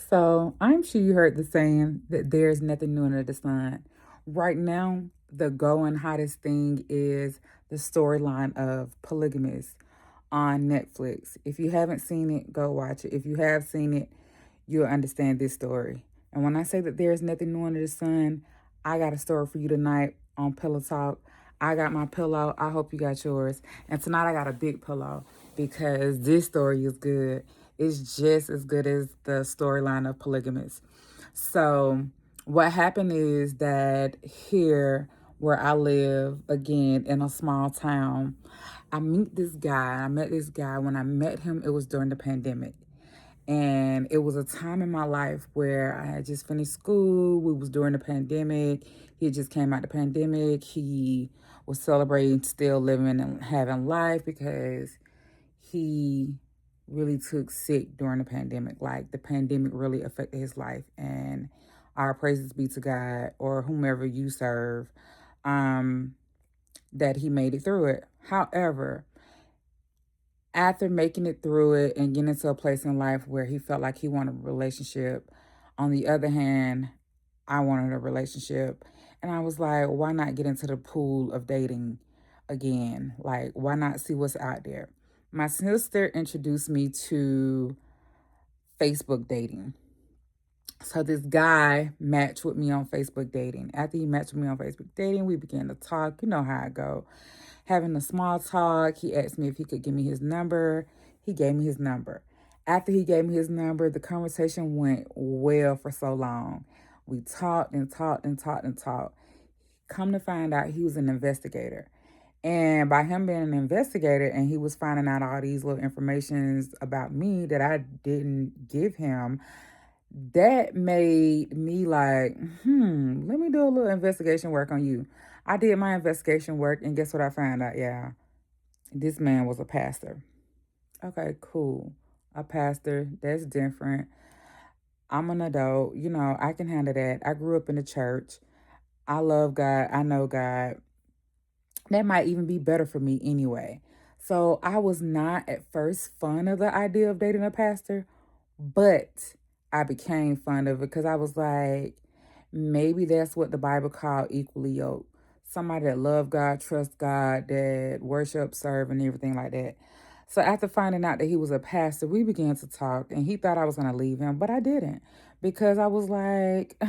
So I'm sure you heard the saying that there's nothing new under the sun. Right now, the going hottest thing is the storyline of Polygamous on Netflix. If you haven't seen it, go watch it. If you have seen it, you'll understand this story. And when I say that there's nothing new under the sun, I got a story for you tonight on Pillow Talk. I got my pillow. I hope you got yours. And tonight I got a big pillow because this story is good. It's just as good as the storyline of Polygamous. So, what happened is that here where I live, again in a small town, I met this guy. When I met him, it was during the pandemic. And it was a time in my life where I had just finished school. We was during the pandemic. He just came out the pandemic. He was celebrating still living and having life because he really took sick during the pandemic. Like the pandemic really affected his life. And our praises be to God or whomever you serve, um, that he made it through it. However, after making it through it and getting to a place in life where he felt like he wanted a relationship, on the other hand, I wanted a relationship. And I was like, why not get into the pool of dating again? Like, why not see what's out there? My sister introduced me to Facebook dating. So this guy matched with me on Facebook dating. After he matched with me on Facebook dating, we began to talk. You know how I go. Having a small talk, he asked me if he could give me his number. He gave me his number. After he gave me his number, the conversation went well for so long. We talked and talked and talked and talked. Come to find out, he was an investigator. And by him being an investigator and he was finding out all these little informations about me that I didn't give him, that made me like, let me do a little investigation work on you. I did my investigation work, and guess what I found out? Yeah, this man was a pastor. Okay, cool. A pastor, that's different. I'm an adult, I can handle that. I grew up in the church. I love God. I know God. That might even be better for me anyway. So I was not at first fond of the idea of dating a pastor, but I became fond of it because I was like, maybe that's what the Bible called equally yoked. Somebody that love God, trust God, that worship, serve, and everything like that. So after finding out that he was a pastor, we began to talk, and he thought I was gonna leave him, but I didn't because I was like,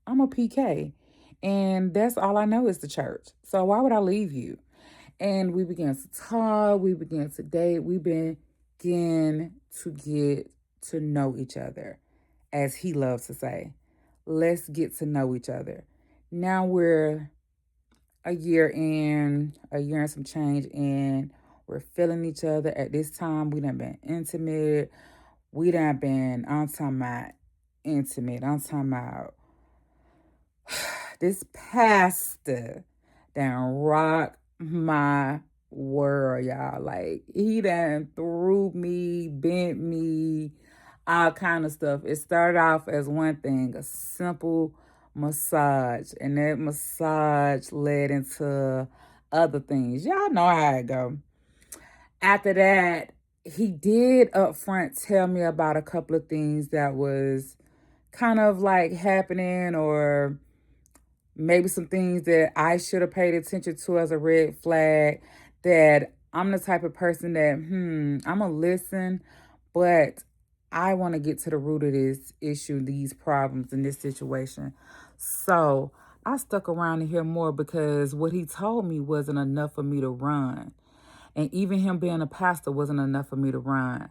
I'm a PK, and that's all I know is the church. So why would I leave you? And we began to talk, we began to date, we began to get to know each other, as he loves to say. Let's get to know each other. Now we're a year and some change in. We're feeling each other. At this time, we done been intimate. We done been, I'm talking about intimate. I'm talking about this pastor done rock my world, y'all. Like, he done threw me, bent me, all kind of stuff. It started off as one thing, a simple massage, and that massage led into other things. Y'all know how it go. After that, he did up front tell me about a couple of things that was kind of like happening, or maybe some things that I should have paid attention to as a red flag. That I'm the type of person that, I'm going to listen, but I want to get to the root of this issue, these problems in this situation. So I stuck around to hear more because what he told me wasn't enough for me to run. And even him being a pastor wasn't enough for me to run.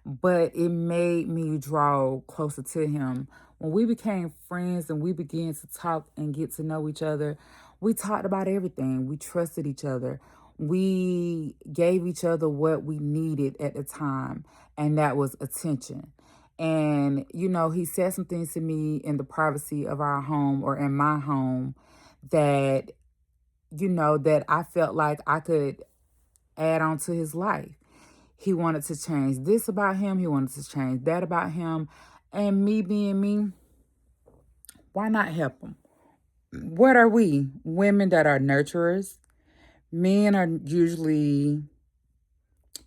But it made me draw closer to him. When we became friends and we began to talk and get to know each other, we talked about everything. We trusted each other. We gave each other what we needed at the time, and that was attention. And, he said some things to me in the privacy of our home or in my home that, that I felt like I could add on to his life. He wanted to change this about him. He wanted to change that about him. And me being me, why not help him? What are we? Women that are nurturers. Men are usually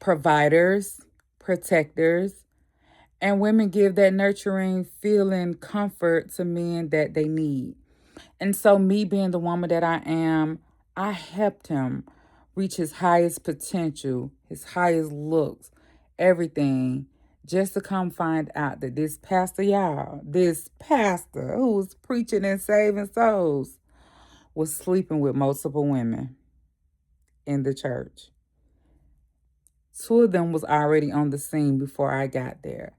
providers, protectors, And women give that nurturing feeling comfort to men that they need. And so, me being the woman that I am, I helped him reach his highest potential, his highest looks, everything, just to come find out that this pastor, y'all, this pastor who was preaching and saving souls, was sleeping with multiple women in the church. Two of them was already on the scene before I got there.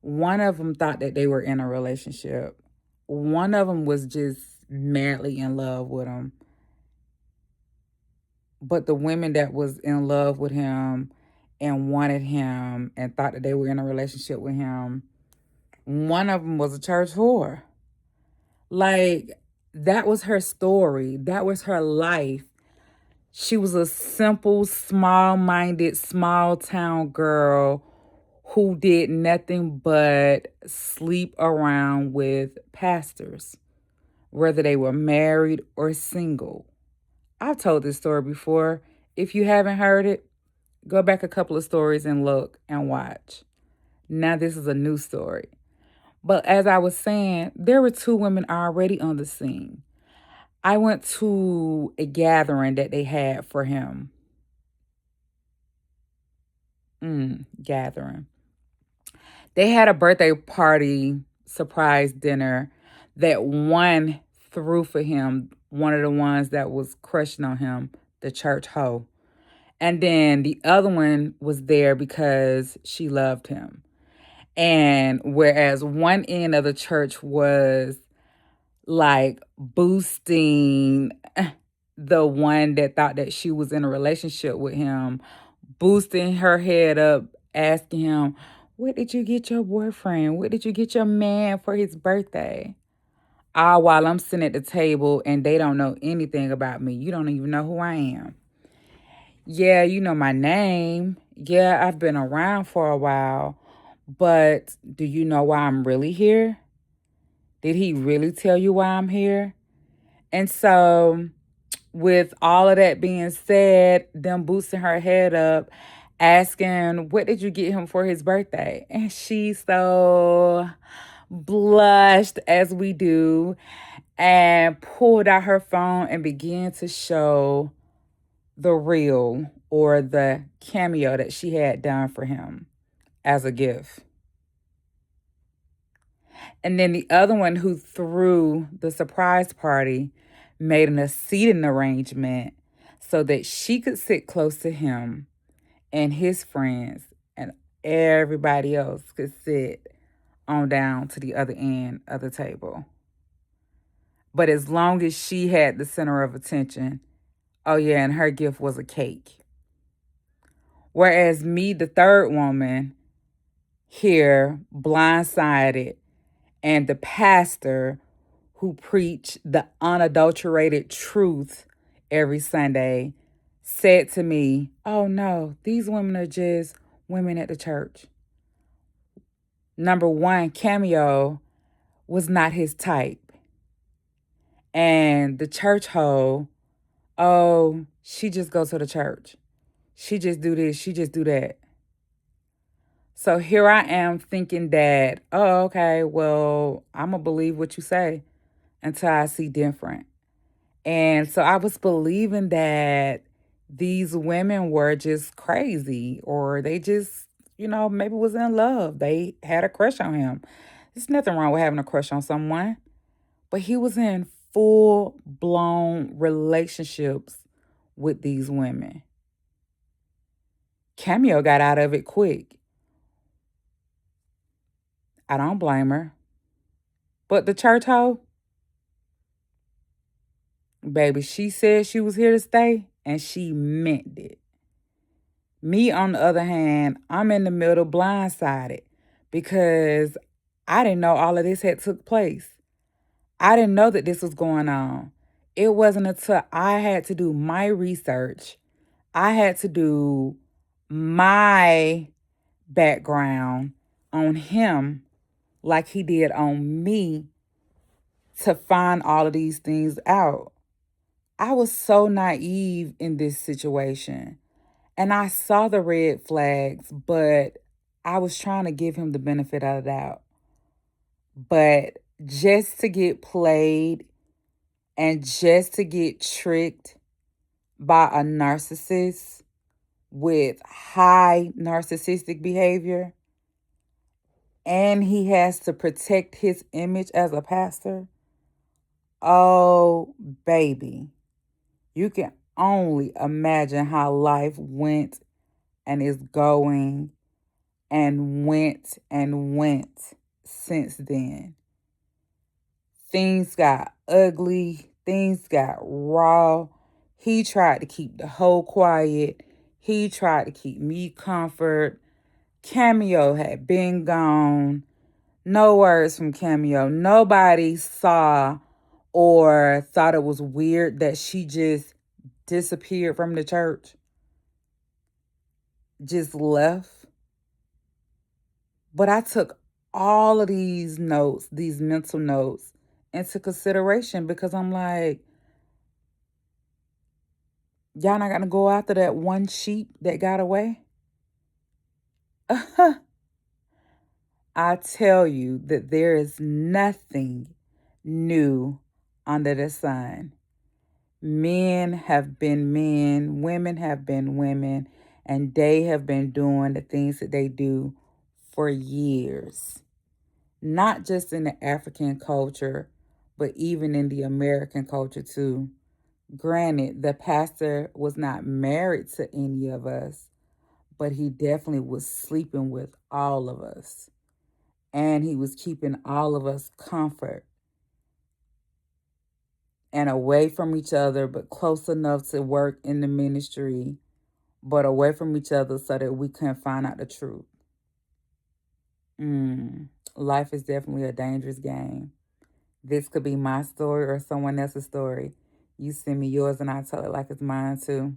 One of them thought that they were in a relationship. One of them was just madly in love with him. But the women that was in love with him and wanted him and thought that they were in a relationship with him, one of them was a church whore. Like, that was her story. That was her life. She was a simple, small-minded, small-town girl who did nothing but sleep around with pastors, whether they were married or single. I've told this story before. If you haven't heard it, go back a couple of stories and look and watch. Now this is a new story. But as I was saying, there were two women already on the scene. I went to a gathering that they had for him. Gathering. They had a birthday party surprise dinner that one threw for him, one of the ones that was crushing on him, the church hoe. And then the other one was there because she loved him. And whereas one end of the church was like boosting the one that thought that she was in a relationship with him, boosting her head up, asking him, "What did you get your boyfriend? What did you get your man for his birthday?" All while I'm sitting at the table and they don't know anything about me. You don't even know who I am. Yeah, you know my name. Yeah, I've been around for a while. But do you know why I'm really here? Did he really tell you why I'm here? And so, with all of that being said, them boosting her head up, asking, "What did you get him for his birthday?" And she so blushed, as we do, and pulled out her phone and began to show the reel or the cameo that she had done for him as a gift. And then the other one who threw the surprise party made a seating arrangement so that she could sit close to him and his friends, and everybody else could sit on down to the other end of the table. But as long as she had the center of attention, oh yeah, and her gift was a cake. Whereas me, the third woman, here blindsided, and the pastor who preached the unadulterated truth every Sunday said to me, "Oh no, these women are just women at the church." Number one, Cameo was not his type. And the church hoe, oh, she just goes to the church. She just do this, she just do that. So here I am thinking that, oh, okay, well, I'm going to believe what you say until I see different. And so I was believing that these women were just crazy, or they just, maybe was in love. They had a crush on him. There's nothing wrong with having a crush on someone. But he was in full blown relationships with these women. Cameo got out of it quick. I don't blame her. But the church hoe, baby, she said she was here to stay and she meant it. Me, on the other hand, I'm in the middle blindsided because I didn't know all of this had took place. I didn't know that this was going on. It wasn't until I had to do my research, I had to do my background on him like he did on me to find all of these things out. I was so naive in this situation and I saw the red flags, but I was trying to give him the benefit of the doubt. But just to get played and just to get tricked by a narcissist with high narcissistic behavior, and he has to protect his image as a pastor. Oh, baby. You can only imagine how life went and is going and went since then. Things got ugly, things got raw. He tried to keep the whole quiet. He tried to keep me comfort. Cameo had been gone. No words from Cameo. Nobody saw or thought it was weird that she just disappeared from the church, just left. But I took all of these notes, these mental notes, into consideration because I'm like, y'all not gonna go after that one sheep that got away? I tell you that there is nothing new under the sun. Men have been men, women have been women, and they have been doing the things that they do for years. Not just in the African culture, but even in the American culture too. Granted, the pastor was not married to any of us, but he definitely was sleeping with all of us. And he was keeping all of us comfort and away from each other, but close enough to work in the ministry, but away from each other so that we can find out the truth. Life is definitely a dangerous game. This could be my story or someone else's story. You send me yours and I tell it like it's mine too.